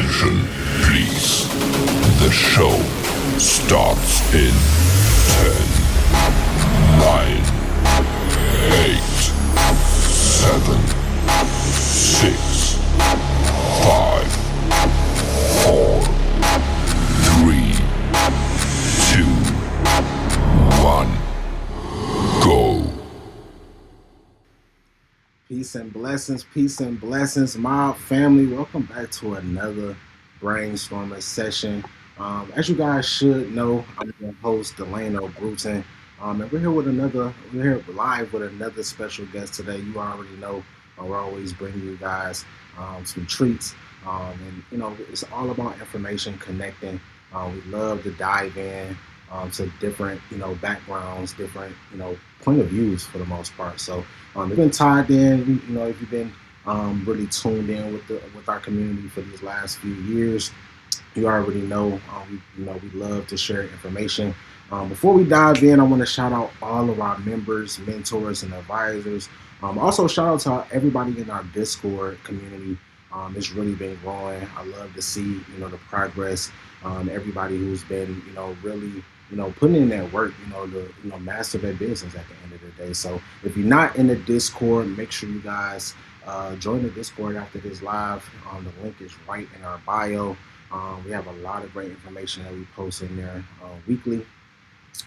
Attention, please. The show starts in 10, 9, 8, 7, 6, 5, 4, 3, 2, 1, go. Peace and blessings, my family. Welcome back to another Brainstorming Session. As you guys should know, I'm your host, Delano Bruton. And we're here live with another special guest today. You already know, we're always bringing you guys some treats. And, it's all about information connecting. We love to dive in to different, backgrounds, different, point of views for the most part. So, if you've been tied in, if you've been really tuned in with our community for these last few years, you already know, we love to share information. Before we dive in, I want to shout out all of our members, mentors, and advisors. Also, shout out to everybody in our Discord community. It's really been growing. I love to see, the progress. Everybody who's been, really, putting in that work, to, master their business at the end of the day. So if you're not in the Discord, make sure you guys join the Discord after this live. The link is right in our bio. We have a lot of great information that we post in there weekly.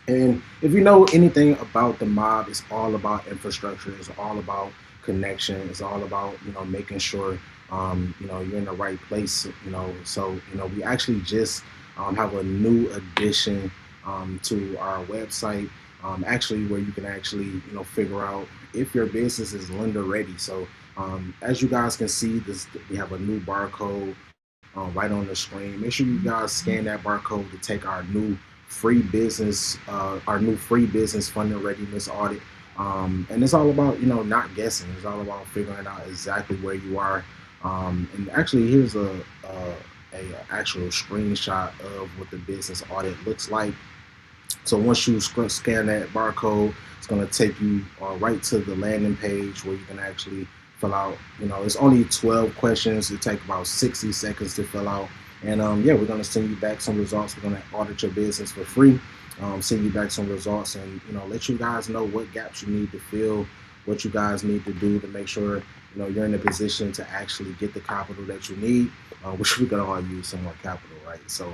And if you know anything about the mob, it's all about infrastructure. It's all about connection. It's all about, making sure, you're in the right place, So, we actually just have a new addition to our website, actually where you can actually, figure out if your business is lender ready. So as you guys can see, we have a new barcode right on the screen. Make sure you guys scan that barcode to take our new free business funding readiness audit. And it's all about, not guessing. It's all about figuring out exactly where you are. And actually, here's a actual screenshot of what the business audit looks like. So once you scan that barcode, it's going to take you right to the landing page where you can actually fill out. It's only 12 questions. It takes about 60 seconds to fill out. And we're going to send you back some results. We're going to audit your business for free, send you back some results, and let you guys know what gaps you need to fill, what you guys need to do to make sure you're in a position to actually get the capital that you need, which we're going to all use some more capital, right? So,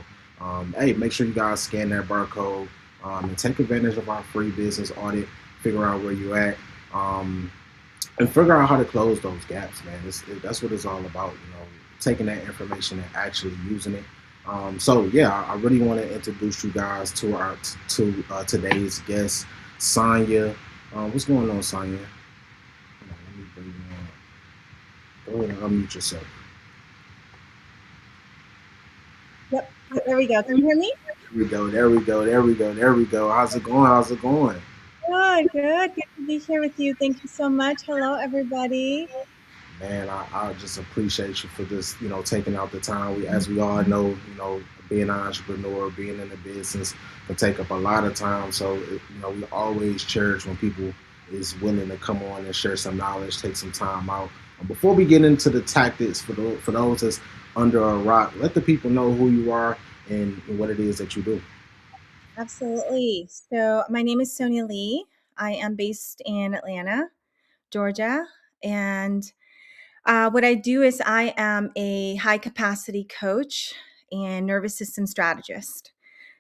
hey, make sure you guys scan that barcode and take advantage of our free business audit. Figure out where you're at. And figure out how to close those gaps, man. That's what it's all about, taking that information and actually using it. I really want to introduce you guys to today's guest, Sonia. What's going on, Sonia? Hold on, let me bring you on. Go ahead and unmute yourself. Yep, there we go. Can you hear me? There we go. How's it going? Good to be here with you. Thank you so much. Hello, everybody. Man, I just appreciate you for just, taking out the time. As we all know, being an entrepreneur, being in the business can take up a lot of time. So, we always cherish when people is willing to come on and share some knowledge, take some time out. Before we get into the tactics, for those that's under a rock, let the people know who you are and what it is that you do. Absolutely. So my name is Sonia Lee. I am based in Atlanta, Georgia. And what I do is I am a high capacity coach and nervous system strategist.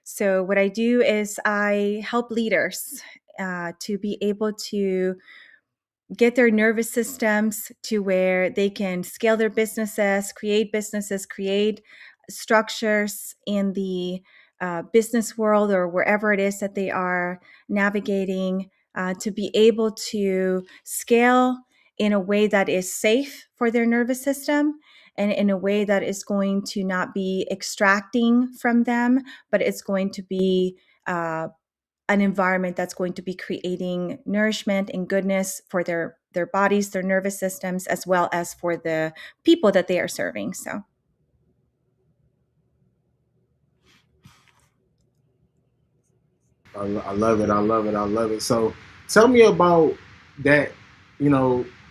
So what I do is I help leaders to be able to get their nervous systems to where they can scale their businesses, create structures in the business world or wherever it is that they are navigating, to be able to scale in a way that is safe for their nervous system and in a way that is going to not be extracting from them, but it's going to be an environment that's going to be creating nourishment and goodness for their bodies, their nervous systems, as well as for the people that they are serving. So I love it. I love it. So tell me about that,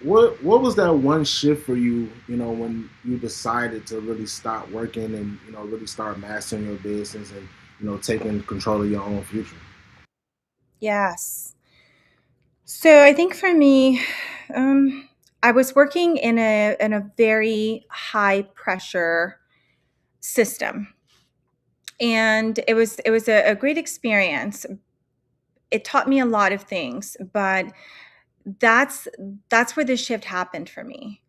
What was that one shift for you? You know, when you decided to really stop working and really start mastering your business and taking control of your own future. Yes. So I think for me, um, I was working in a very high pressure system, and it was a great experience. It taught me a lot of things, but that's that's where the shift happened for me.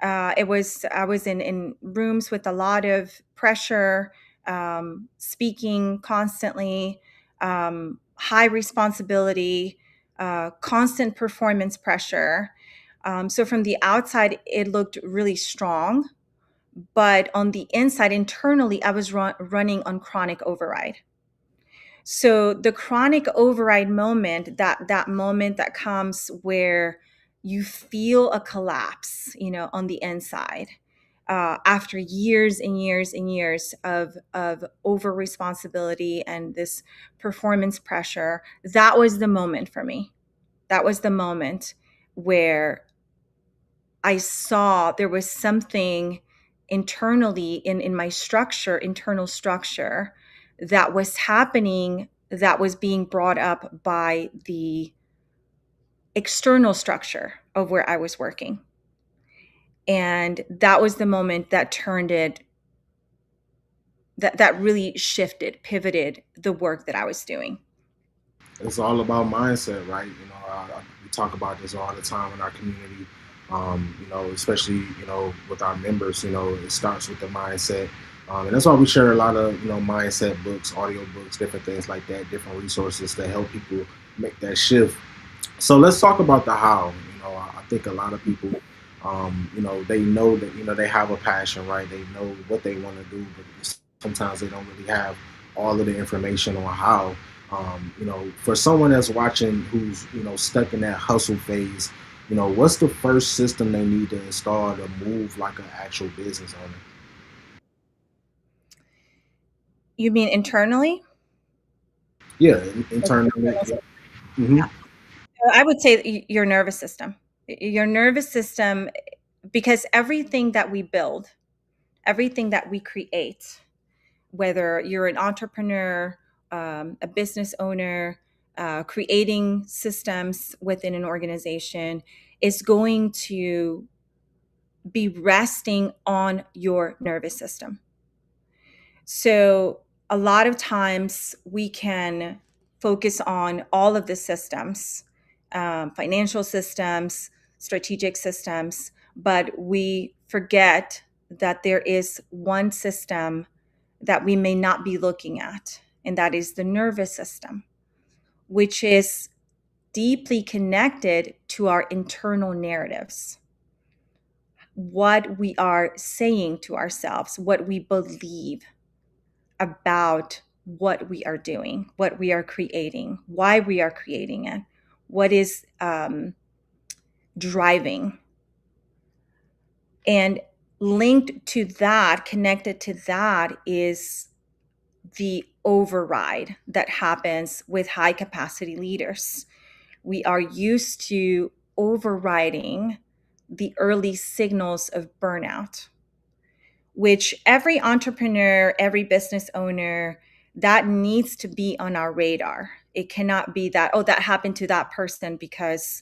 It was I was in rooms with a lot of pressure, speaking constantly, high responsibility, constant performance pressure. So from the outside, it looked really strong, but on the inside, internally, I was running on chronic override. So the chronic override moment, that moment that comes where you feel a collapse, on the inside, after years and years and years of over responsibility and this performance pressure, that was the moment for me. That was the moment where I saw there was something internally in my structure, internal structure, that was happening, that was being brought up by the external structure of where I was working. And that was the moment that turned it, that really shifted, pivoted the work that I was doing. It's all about mindset, right? We talk about this all the time in our community. Especially with our members. It starts with the mindset, and that's why we share a lot of mindset books, audio books, different things like that, different resources to help people make that shift. So let's talk about the how. I think a lot of people, they know that they have a passion, right? They know what they want to do, but sometimes they don't really have all of the information on how. For someone that's watching who's stuck in that hustle phase, what's the first system they need to install to move like an actual business owner? You mean internally? Yeah, Like internally. internal. Yeah. Hmm. I would say your nervous system. Your nervous system, because everything that we build, everything that we create, whether you're an entrepreneur, a business owner, creating systems within an organization, is going to be resting on your nervous system. So, a lot of times we can focus on all of the systems, financial systems, strategic systems, but we forget that there is one system that we may not be looking at, and that is the nervous system, which is deeply connected to our internal narratives, what we are saying to ourselves, what we believe about what we are doing, what we are creating, why we are creating it, what is driving. And linked to that, connected to that, is the override that happens with high capacity leaders. We are used to overriding the early signals of burnout, which every entrepreneur, every business owner, that needs to be on our radar. It cannot be that, oh, that happened to that person because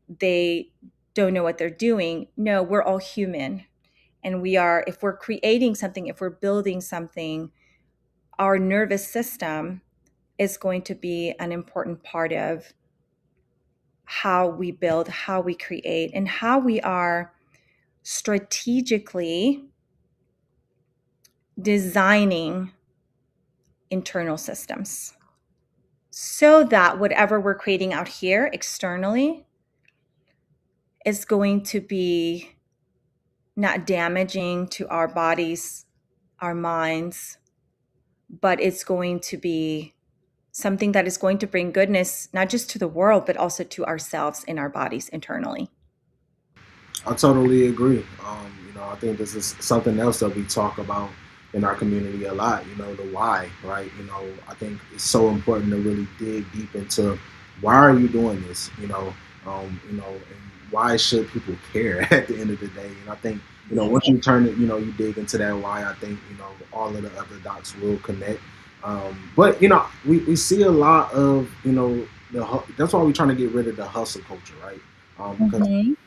they don't know what they're doing. No, we're all human. And if we're creating something, if we're building something, our nervous system is going to be an important part of how we build, how we create, and how we are strategically designing internal systems so that whatever we're creating out here externally is going to be not damaging to our bodies, our minds, but it's going to be something that is going to bring goodness, not just to the world, but also to ourselves and our bodies internally. I totally agree. I think this is something else that we talk about in our community a lot. The why, right? I think it's so important to really dig deep into why are you doing this. And why should people care at the end of the day? And I think, once you turn it, you dig into that why, I think, all of the other dots will connect. But, we see a lot of, that's why we're trying to get rid of the hustle culture, right? Because Mhm. you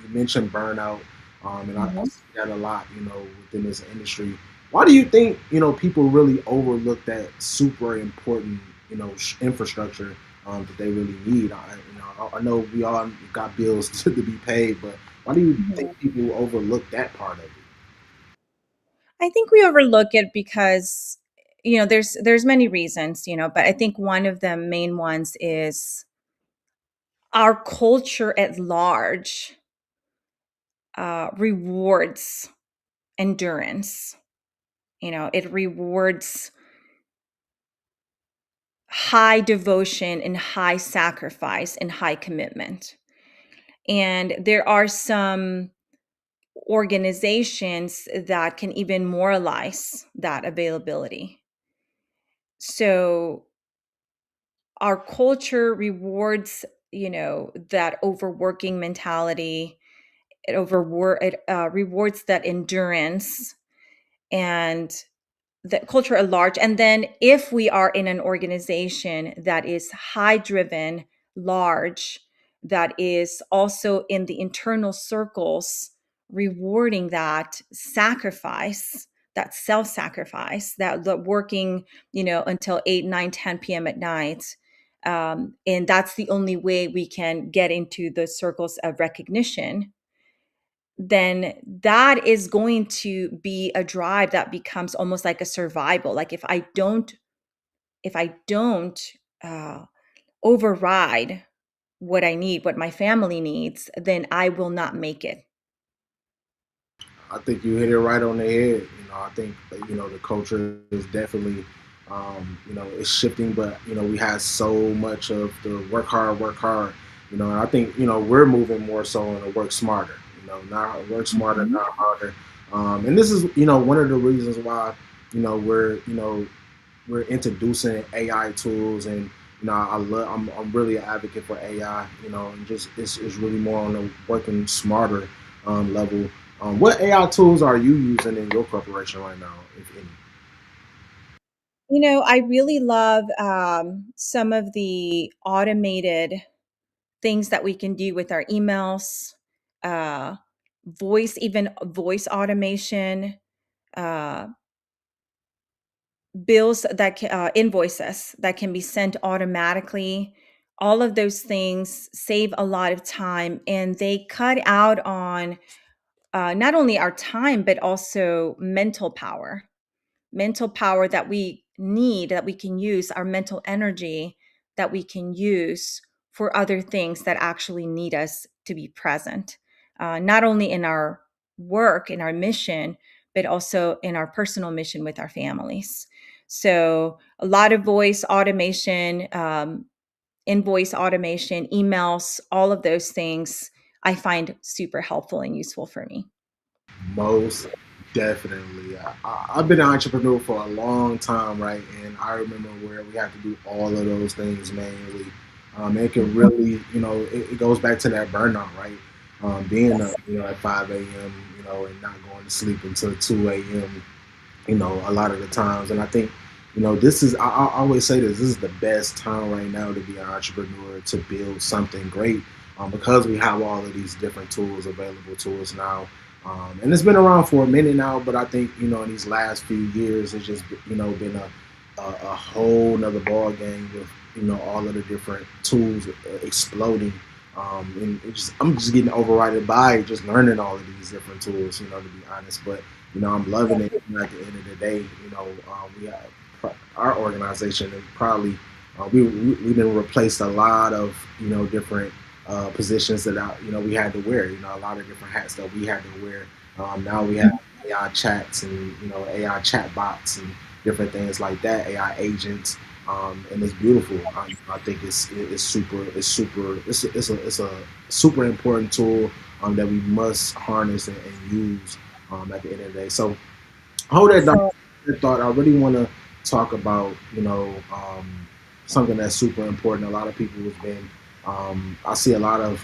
mentioned burnout, and I Mhm. see that a lot, within this industry. Why do you think, people really overlook that super important, infrastructure that they really need? I know we all got bills to be paid, but why do you think Mhm. people overlook that part of it? I think we overlook it because there's many reasons, but I think one of the main ones is our culture at large rewards endurance. It rewards high devotion and high sacrifice and high commitment. And there are some organizations that can even moralize that availability. So our culture rewards, that overworking mentality. It rewards that endurance and the culture at large. And then if we are in an organization that is high driven, large, that is also in the internal circles rewarding that sacrifice, that self-sacrifice, that working, until 8, 9, 10 p.m. at night. And that's the only way we can get into the circles of recognition, then that is going to be a drive that becomes almost like a survival. Like if I don't uh, override what I need, what my family needs, then I will not make it. I think you hit it right on the head. I think the culture is definitely it's shifting, but we have so much of the work hard. And I think we're moving more so in a work smarter. Not work smarter, Mhm. not harder. And this is one of the reasons why we're we're introducing AI tools, and I'm really an advocate for AI. And just it's really more on the working smarter level. What AI tools are you using in your corporation right now, if any? I really love some of the automated things that we can do with our emails, uh, even voice automation, uh, invoices that can be sent automatically. All of those things save a lot of time, and they cut out on not only our time but also mental power that we need, that we can use, our mental energy that we can use for other things that actually need us to be present, not only in our work, in our mission, but also in our personal mission with our families. So, a lot of voice automation, invoice automation, emails, all of those things I find super helpful and useful for me. Most definitely. I've been an entrepreneur for a long time, right? And I remember where we had to do all of those things manually. It can really, it goes back to that burnout, right? Being up, at 5 a.m., and not going to sleep until 2 a.m., a lot of the times. And I think, I always say this is the best time right now to be an entrepreneur, to build something great, because we have all of these different tools available to us now. And it's been around for a minute now, but I think, in these last few years, it's just, been a whole nother ball game with, all of the different tools exploding. And I'm just getting overridden by just learning all of these different tools, to be honest. But I'm loving it. At the end of the day, we have our organization, and probably we've been replaced a lot of different positions that we had to wear. A lot of different hats that we had to wear. Now we have AI chats and AI chat bots and different things like that. AI agents. And it's beautiful. I think it's super it's a super important tool that we must harness and use at the end of the day. So hold So, that thought. I really want to talk about something that's super important. A lot of people have been I see a lot of,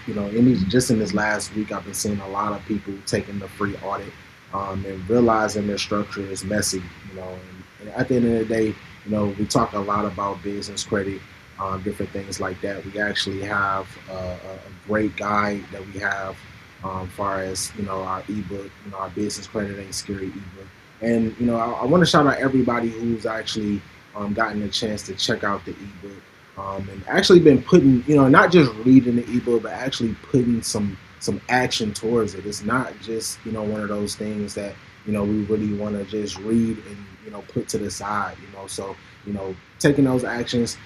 just in this last week, I've been seeing a lot of people taking the free audit and realizing their structure is messy, and at the end of the day, we talk a lot about business credit, different things like that. We actually have a great guide that we have far as, our ebook, our business credit ain't scary ebook. And, I want to shout out everybody who's actually gotten a chance to check out the ebook and actually been putting, not just reading the ebook, but actually putting some action towards it. It's not just, one of those things that, we really want to just read and, put to the side, so, taking those actions,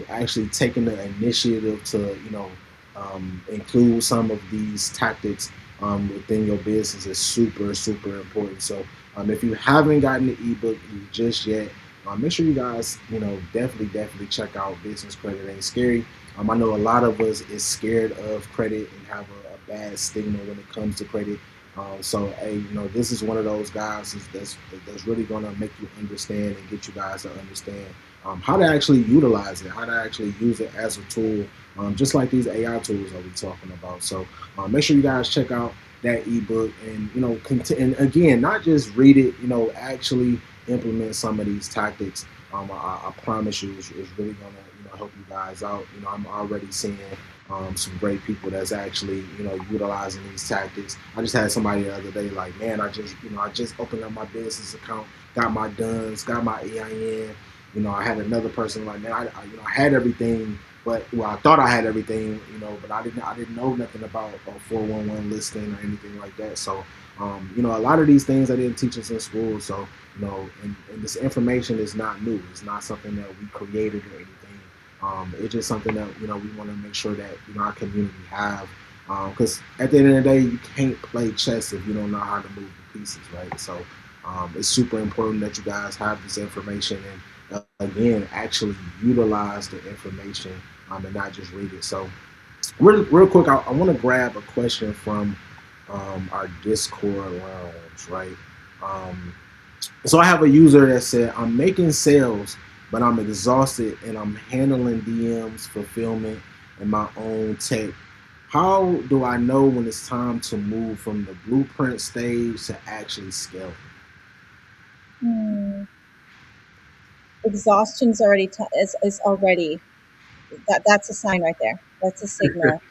actually taking the initiative to, include some of these tactics within your business is super, super important. So if you haven't gotten the ebook just yet, make sure you guys, definitely check out Business Credit Ain't Scary. I know a lot of us is scared of credit and have a bad stigma when it comes to credit. So, hey, this is one of those guys that's really going to make you understand and get you guys to understand how to actually utilize it, how to actually use it as a tool, just like these AI tools that we're talking about. So, make sure you guys check out that ebook and, and again, not just read it, actually implement some of these tactics. I promise you, it's really gonna help you guys out. I'm already seeing some great people that's actually utilizing these tactics. I just had somebody the other day like, man, I just opened up my business account, got my duns, got my EIN. I had another person like, man, I had everything, but I thought I had everything, but I didn't know nothing about a 411 listing or anything like that. So a lot of these things I didn't teach us in school. So and this information is not new. It's not something that we created or anything. It's just something that we want to make sure that our community have. Because at the end of the day, you can't play chess if you don't know how to move the pieces, right? So it's super important that you guys have this information and again actually utilize the information and not just read it. So real quick, I want to grab a question from our Discord lounge, right? Um, so I have a user that said, I'm making sales, but I'm exhausted and I'm handling DMs, fulfillment, and my own tech. How do I know when it's time to move from the blueprint stage to actually scale? Hmm. Exhaustion's already is already that's a sign right there. That's a signal.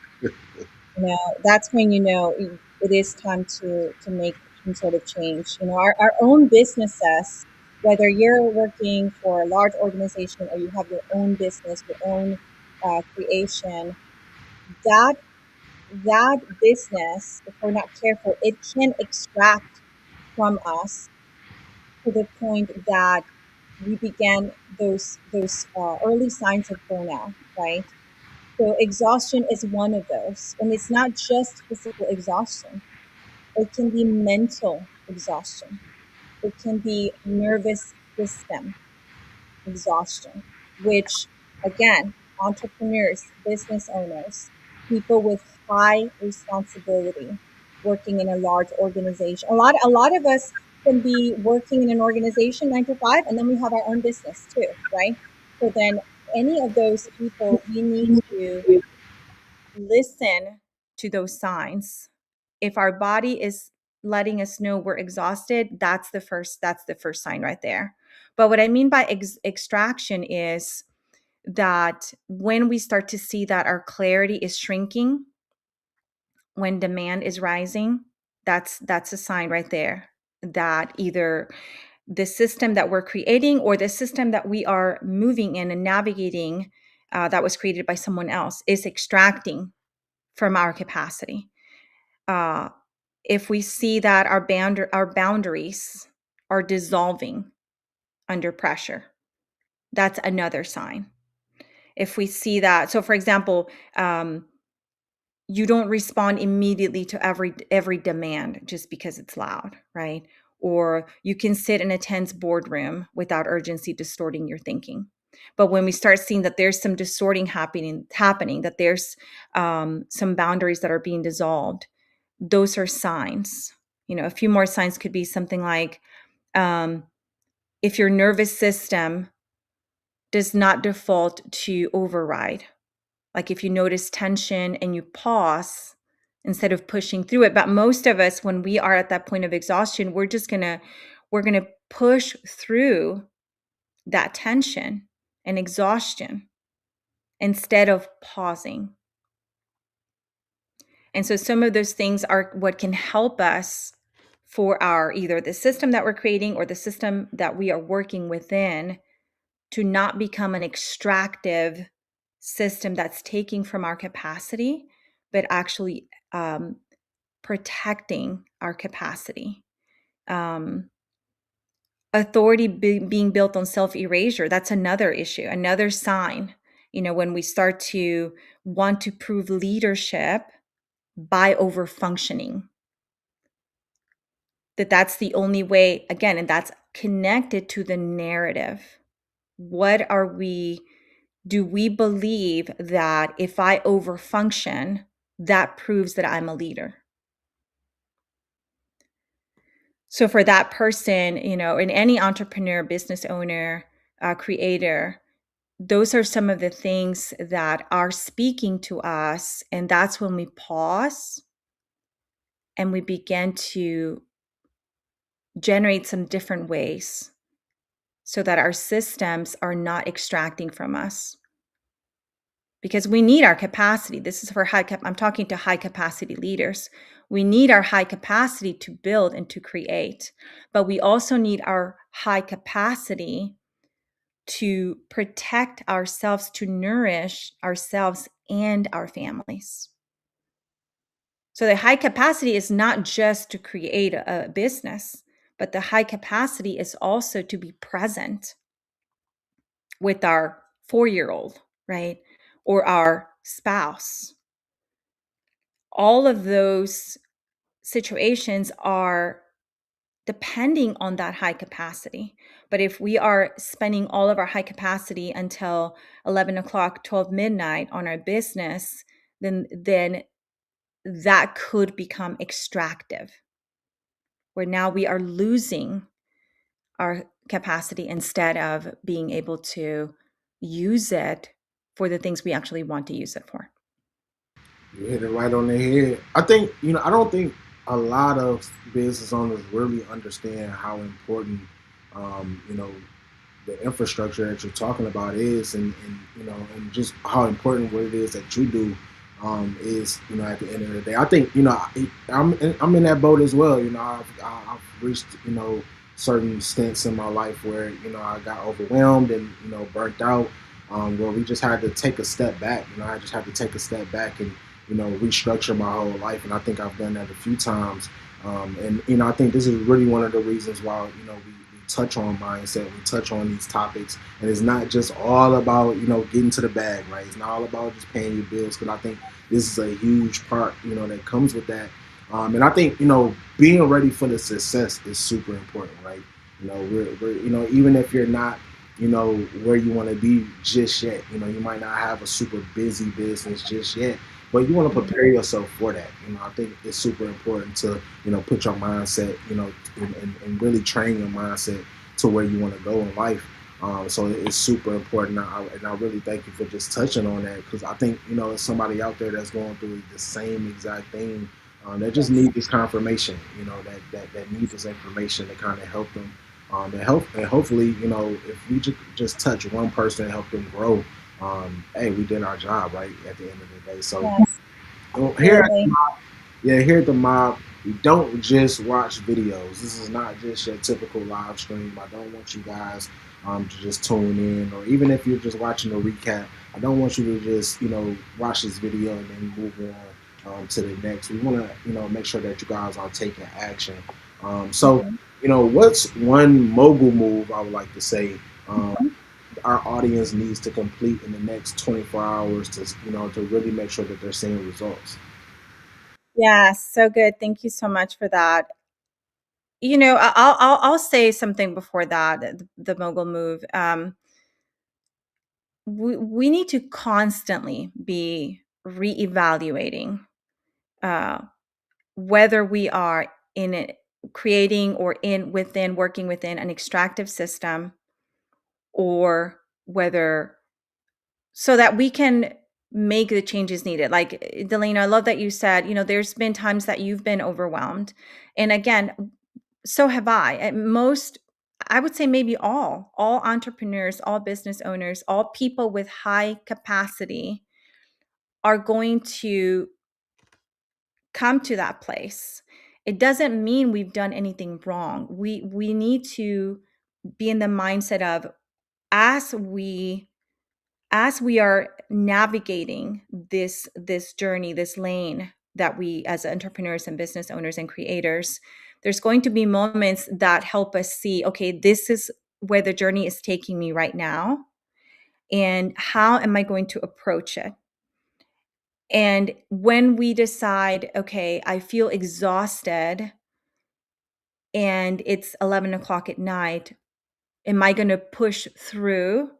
That's when it is time to make some sort of change. Our own businesses, whether you're working for a large organization or you have your own business, your own creation, that that business, if we're not careful, it can extract from us to the point that we began those early signs of burnout, right? So exhaustion is one of those, and it's not just physical exhaustion. It can be mental exhaustion. It can be nervous system exhaustion, which again, entrepreneurs, business owners, people with high responsibility working in a large organization. A lot of us can be working in an organization 9 to 5, and then we have our own business too, right? So then any of those people, we need to listen to those signs. If our body is letting us know we're exhausted, that's the first sign right there. But what I mean by extraction is that when we start to see that our clarity is shrinking, when demand is rising, that's a sign right there that either the system that we're creating or the system that we are moving in and navigating that was created by someone else is extracting from our capacity. Uh, if we see that our boundaries are dissolving under pressure, that's another sign. If we see that, so for example, you don't respond immediately to every demand just because it's loud, right? Or you can sit in a tense boardroom without urgency distorting your thinking. But when we start seeing that there's some distorting happening, that there's some boundaries that are being dissolved, those are signs. A few more signs could be something like um, if your nervous system does not default to override, Like if you notice tension and you pause instead of pushing through it. But most of us, when we are at that point of exhaustion, we're going to push through that tension and exhaustion instead of pausing. And so some of those things are what can help us for our either the system that we're creating or the system that we are working within to not become an extractive system that's taking from our capacity, but actually protecting our capacity. Authority being built on self-erasure, that's another issue, another sign. When we start to want to prove leadership by over-functioning, that's the only way, again, and that's connected to the narrative. Do we believe that if I overfunction, that proves that I'm a leader? So for that person, in any entrepreneur, business owner, creator, those are some of the things that are speaking to us. And that's when we pause and we begin to generate some different ways so that our systems are not extracting from us. Because we need our capacity. This is for I'm talking to high capacity leaders. We need our high capacity to build and to create, but we also need our high capacity to protect ourselves, to nourish ourselves and our families. So the high capacity is not just to create a business, but the high capacity is also to be present with our 4-year-old, right? Or our spouse. All of those situations are depending on that high capacity. But if we are spending all of our high capacity until 11 o'clock, 12 midnight on our business, then that could become extractive, where now we are losing our capacity instead of being able to use it for the things we actually want to use it for. You hit it right on the head. I think, I don't think a lot of business owners really understand how important, you know, the infrastructure that you're talking about is, and just how important what it is that you do is, at the end of the day. I think, I'm in that boat as well. I've reached, certain stints in my life where, I got overwhelmed and, burnt out, where we just had to take a step back. I just had to take a step back and, restructure my whole life. And I think I've done that a few times. And, I think this is really one of the reasons why, we touch on mindset, we touch on these topics, and it's not just all about, getting to the bag, right? It's not all about just paying your bills, because I think this is a huge part, that comes with that. And I think, being ready for the success is super important, right? We're even if you're not, where you want to be just yet, you might not have a super busy business just yet, but you want to prepare yourself for that. I think it's super important to, put your mindset, and really train your mindset to where you want to go in life. So it's super important. And I really thank you for just touching on that, because I think, there's somebody out there that's going through the same exact thing. That just need this confirmation, that need this information to kind of help them. And hopefully, if we just touch one person and help them grow, hey, we did our job, right, at the end of the day. So Yes, here, absolutely. here at the Mob, we don't just watch videos. This is not just your typical live stream. I don't want you guys to just tune in, or even if you're just watching a recap, I don't want you to just, watch this video and then move on to the next. We want to, make sure that you guys are taking action. So, Mhm. what's one mogul move I would like to say Mhm. our audience needs to complete in the next 24 hours to, to really make sure that they're seeing results? Yeah, so good. Thank you so much for that. I'll say something before that. The mogul move. We need to constantly be reevaluating uh, whether we are in it, creating or working within an extractive system, or whether so that we can make the changes needed. Like Delana, I love that you said, there's been times that you've been overwhelmed. And again, so have I. At most, I would say maybe all entrepreneurs, all business owners, all people with high capacity are going to come to that place. It doesn't mean we've done anything wrong. We need to be in the mindset of, as we are navigating this journey, this lane that we as entrepreneurs and business owners and creators, there's going to be moments that help us see, okay, this is where the journey is taking me right now, and how am I going to approach it? And when we decide, okay, I feel exhausted and it's 11 o'clock at night, am I going to push through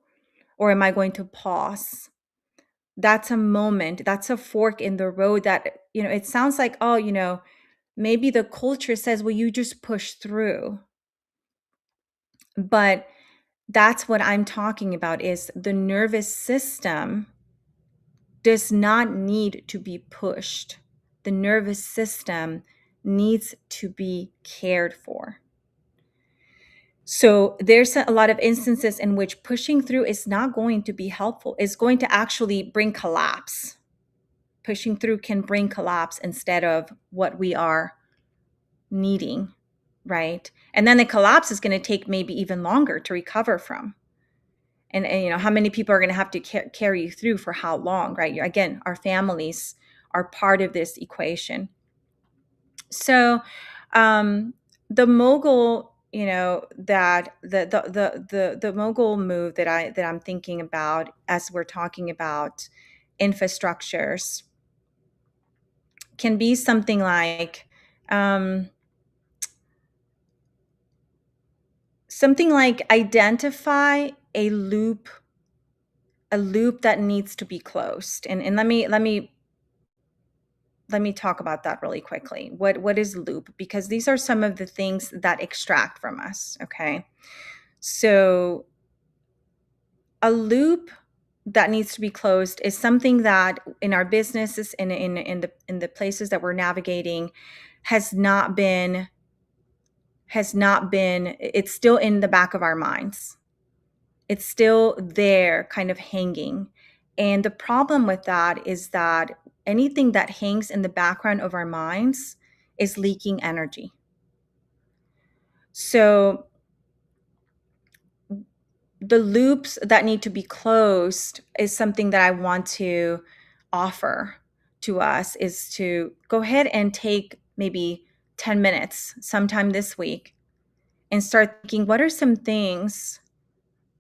or am I going to pause? That's a moment, that's a fork in the road that, it sounds like, oh, maybe the culture says, well, you just push through. But that's what I'm talking about, is the nervous system does not need to be pushed. The nervous system needs to be cared for. So there's a lot of instances in which pushing through is not going to be helpful. It's going to actually bring collapse. Pushing through can bring collapse instead of what we are needing, right? And then the collapse is going to take maybe even longer to recover from. And how many people are going to have to carry you through for how long, right? Again, our families are part of this equation. So the mogul, that the mogul move that I'm thinking about as we're talking about infrastructures can be something like identify a loop that needs to be closed. And let me talk about that really quickly. What is loop? Because these are some of the things that extract from us, okay? So a loop that needs to be closed is something that in our businesses, in the places that we're navigating, has not been, it's still in the back of our minds. It's still there, kind of hanging. And the problem with that is that anything that hangs in the background of our minds is leaking energy. So the loops that need to be closed is something that I want to offer to us, is to go ahead and take maybe 10 minutes sometime this week and start thinking, what are some things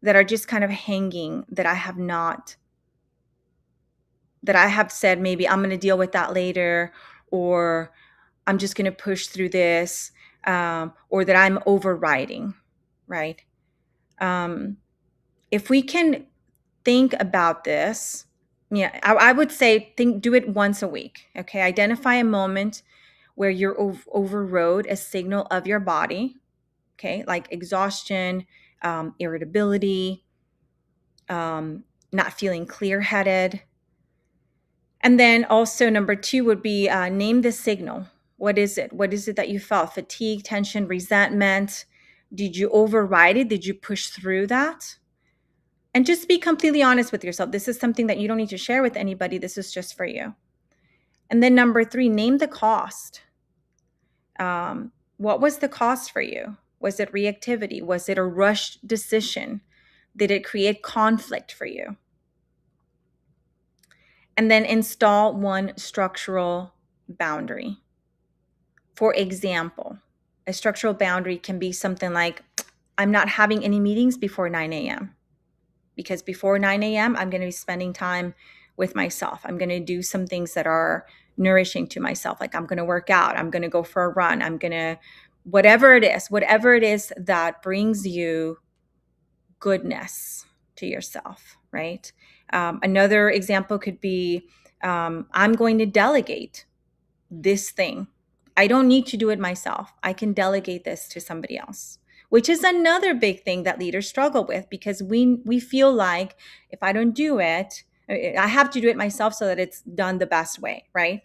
that are just kind of hanging that I have said, maybe I'm going to deal with that later, or I'm just going to push through this, or that I'm overriding, right? If we can think about this, I would say do it once a week, okay? Identify a moment where you're overrode a signal of your body, okay? Like exhaustion, irritability, not feeling clear-headed. And then also number 2 would be name the signal. What is it? What is it that you felt? Fatigue, tension, resentment? Did you override it? Did you push through that? And just be completely honest with yourself. This is something that you don't need to share with anybody. This is just for you. And then number 3, name the cost. What was the cost for you? Was it reactivity? Was it a rushed decision? Did it create conflict for you? And then install one structural boundary. For example, a structural boundary can be something like, I'm not having any meetings before 9 a.m. because before 9 a.m., I'm going to be spending time with myself. I'm going to do some things that are nourishing to myself. Like I'm going to work out. I'm going to go for a run. I'm going to, whatever it is that brings you goodness to yourself, right? Another example could be, I'm going to delegate this thing. I don't need to do it myself. I can delegate this to somebody else, which is another big thing that leaders struggle with, because we feel like if I don't do it, I have to do it myself so that it's done the best way, right?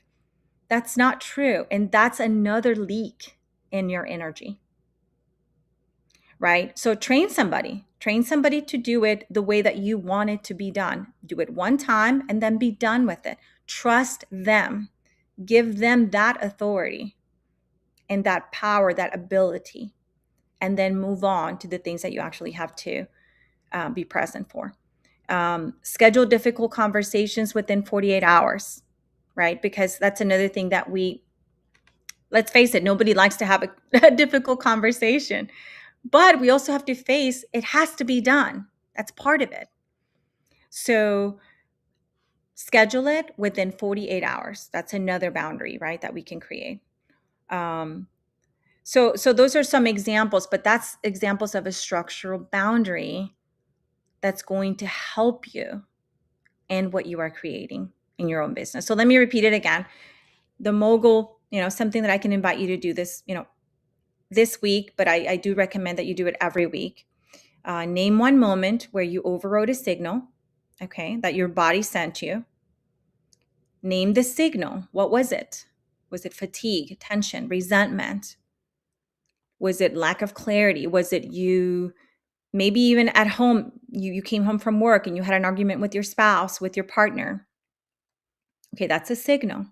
That's not true. And that's another leak in your energy, right? So train somebody to do it the way that you want it to be done. Do it one time and then be done with it. Trust them, give them that authority and that power, that ability, and then move on to the things that you actually have to be present for. Schedule difficult conversations within 48 hours, right? Because that's another thing that let's face it, nobody likes to have a difficult conversation. But we also have to face it has to be done. That's part of it. So schedule it within 48 hours. That's another boundary, right, that we can create. So those are some examples, but that's examples of a structural boundary that's going to help you in what you are creating in your own business. So let me repeat it again. The mogul, something that I can invite you to do this, this week, but I do recommend that you do it every week. Name one moment where you overrode a signal, okay, that your body sent you. Name the signal. What was it? Was it fatigue, tension, resentment? Was it lack of clarity? Was it you, maybe even at home, you came home from work and you had an argument with your spouse, with your partner? Okay, that's a signal.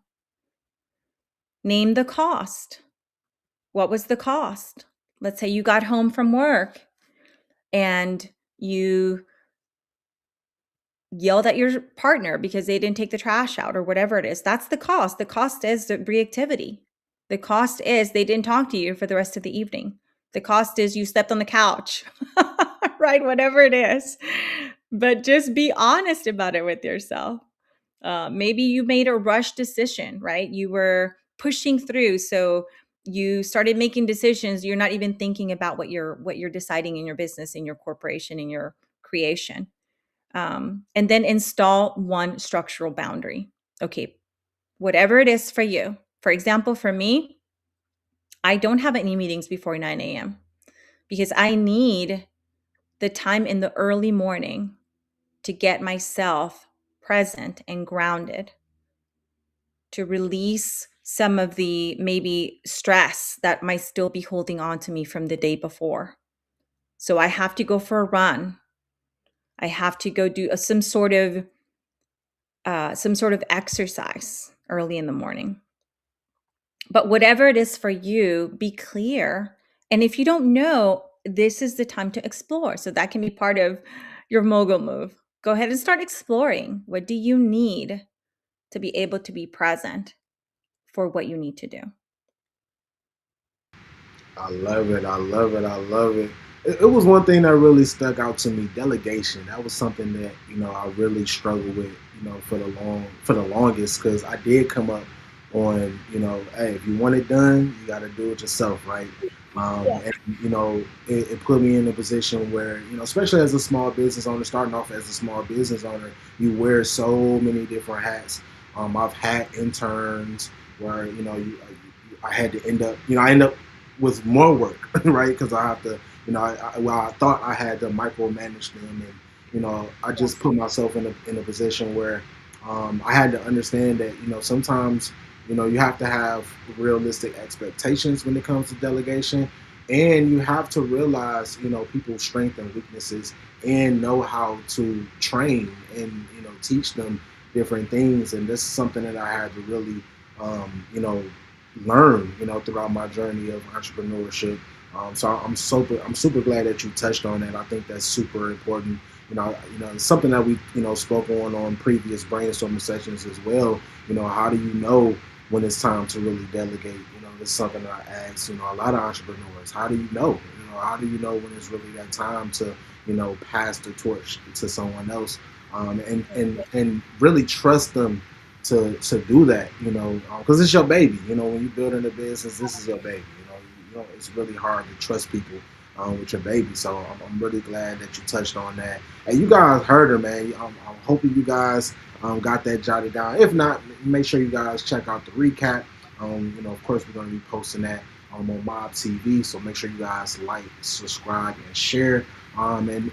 Name the cost. What was the cost? Let's say you got home from work and you yelled at your partner because they didn't take the trash out or whatever it is. That's the cost. The cost is the reactivity. The cost is they didn't talk to you for the rest of the evening. The cost is you slept on the couch, right? Whatever it is. But just be honest about it with yourself. Maybe you made a rush decision, right? You were pushing through. So you started making decisions. You're not even thinking about what you're deciding in your business, in your corporation, in your creation. And then install one structural boundary. Okay, whatever it is for you. For example, for me, I don't have any meetings before 9 a.m. because I need the time in the early morning to get myself present and grounded, to release some of the maybe stress that might still be holding on to me from the day before. So I have to go for a run. I have to go do some sort of exercise early in the morning. But whatever it is for you, be clear. And if you don't know, this is the time to explore. So that can be part of your mogul move. Go ahead and start exploring. What do you need to be able to be present for what you need to do? I love it. I love it. I love it. It was one thing that really stuck out to me. Delegation. That was something that I really struggled with. For the longest, because I did come up on hey, if you want it done, you got to do it yourself, right? And it put me in a position where especially as a small business owner, starting off as a small business owner, you wear so many different hats. I've had interns where I had to end up with more work, right? Because I have to, I thought I had to micromanage them, and I just put myself in a position where I had to understand that sometimes you have to have realistic expectations when it comes to delegation, and you have to realize people's strengths and weaknesses, and know how to train and teach them different things. And this is something that I had to really learn throughout my journey of entrepreneurship. So I'm super glad that you touched on that. I think that's super important. It's something that we spoke on previous brainstorming sessions as well. How do you know when it's time to really delegate? It's something that I ask a lot of entrepreneurs. How do you know? How do you know when it's really that time to pass the torch to someone else, and really trust them to do that, because it's your baby. When you're building a business, this is your baby. It's really hard to trust people with your baby. So I'm really glad that you touched on that. And you guys heard her, man. I'm hoping you guys got that jotted down. If not, make sure you guys check out the recap. Of course, we're going to be posting that on M.O.B TV. So make sure you guys like, subscribe, and share. And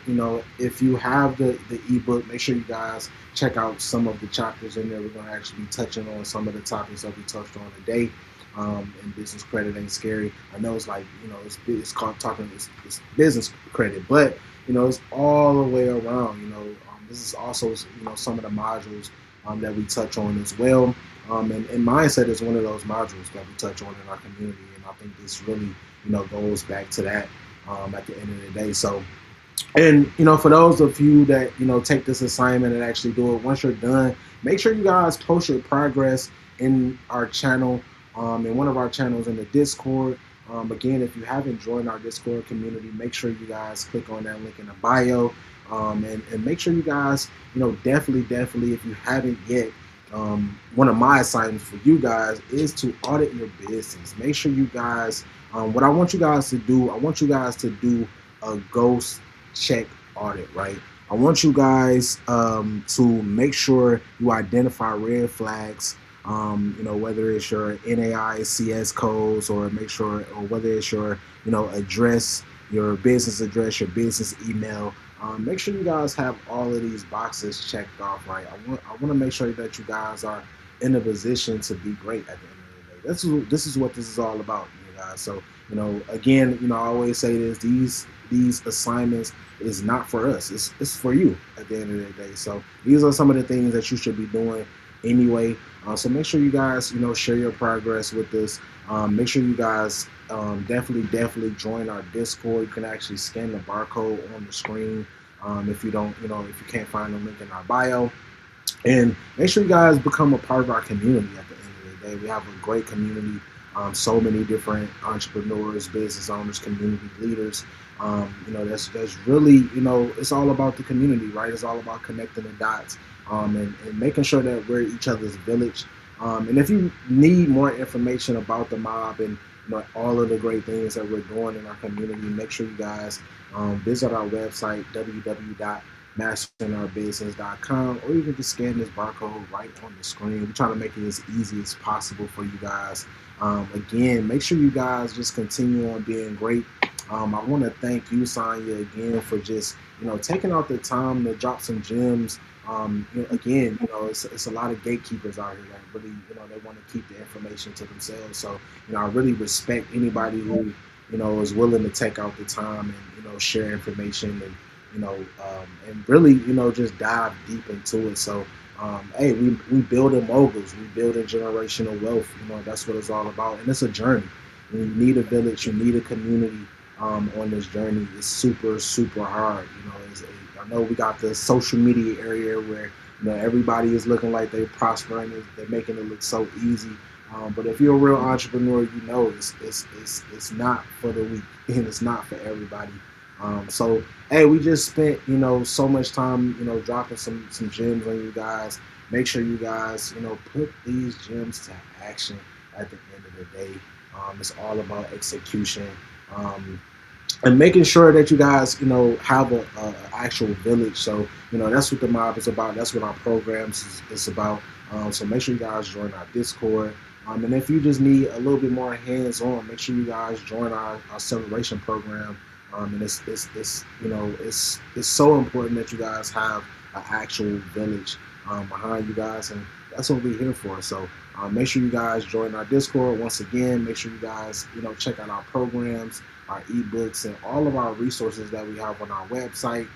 if you have the ebook, make sure you guys check out some of the chapters in there. We're going to actually be touching on some of the topics that we touched on today. And business credit ain't scary. I know it's like, it's called talking, it's business credit, but it's all the way around. This is also some of the modules that we touch on as well. And mindset is one of those modules that we touch on in our community, and I think this really goes back to that at the end of the day. So, and for those of you that take this assignment and actually do it, once you're done, make sure you guys post your progress in our channel, in one of our channels in the Discord. Again, if you haven't joined our Discord community, make sure you guys click on that link in the bio, and make sure you guys definitely, if you haven't yet, one of my assignments for you guys is to audit your business. Make sure you guys, what I want you guys to do, I want you guys to do a ghost check audit, right? I want you guys to make sure you identify red flags, whether it's your NAICS codes, or whether it's your, address, your business address, your business email. Make sure you guys have all of these boxes checked off, right? I want to make sure that you guys are in a position to be great at the end of the day. This is what this is all about, you guys. So, again, I always say this: these assignments is not for us. It's for you at the end of the day. So these are some of the things that you should be doing anyway. So make sure you guys, share your progress with us. Make sure you guys definitely join our Discord. You can actually scan the barcode on the screen if you don't, if you can't find the link in our bio. And make sure you guys become a part of our community at the end of the day. We have a great community. So many different entrepreneurs, business owners, community leaders. That's really, it's all about the community, right? It's all about connecting the dots, and making sure that we're each other's village. And if you need more information about the mob and all of the great things that we're doing in our community, make sure you guys visit our website, www.masteringOurBusiness.com, or you can just scan this barcode right on the screen. We're trying to make it as easy as possible for you guys. Again, make sure you guys just continue on being great. I want to thank you, Sonia, again for just taking out the time to drop some gems. Again, it's a lot of gatekeepers out here that really they want to keep the information to themselves. So I really respect anybody who is willing to take out the time and share information and and really just dive deep into it. So hey, we building moguls, we building generational wealth. That's what it's all about, and it's a journey. You need a village, you need a community on this journey. It's super hard. I know we got the social media area where everybody is looking like they're prospering, they're making it look so easy. But if you're a real entrepreneur, it's not for the weak, and it's not for everybody. So hey, we just spent so much time dropping some gems on you guys. Make sure you guys put these gems to action at the end of the day. It's all about execution, and making sure that you guys have a actual village. So that's what the mob is about. That's what our programs is about. So make sure you guys join our Discord. And if you just need a little bit more hands-on, make sure you guys join our acceleration program. And it's so important that you guys have an actual village behind you guys, and that's what we're here for. So make sure you guys join our Discord. Once again, make sure you guys check out our programs, our ebooks, and all of our resources that we have on our website.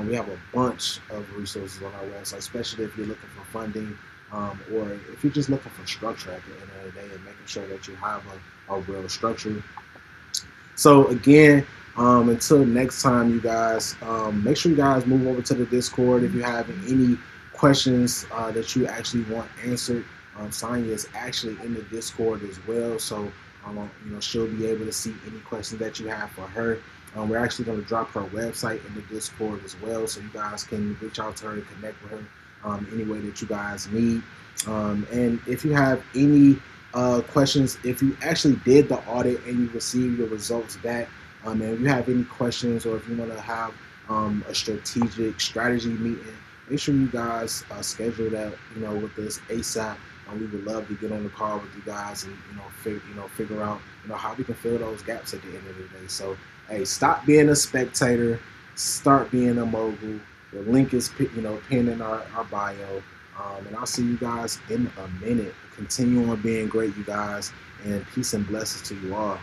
We have a bunch of resources on our website, especially if you're looking for funding, or if you're just looking for structure at the end of the day, and making sure that you have a real structure. So again, until next time, you guys, make sure you guys move over to the Discord if you have any questions that you actually want answered. Sonia is actually in the Discord as well, so she'll be able to see any questions that you have for her. We're actually going to drop her website in the Discord as well, so you guys can reach out to her and connect with her any way that you guys need. And if you have any questions, if you actually did the audit and you received your results back, and if you have any questions, or if you want to have a strategy meeting, make sure you guys schedule that with us ASAP. We would love to get on the call with you guys and figure out how we can fill those gaps at the end of the day. So hey, stop being a spectator, start being a mogul. The link is pinned in our bio. And I'll see you guys in a minute. Continue on being great, you guys, and peace and blessings to you all.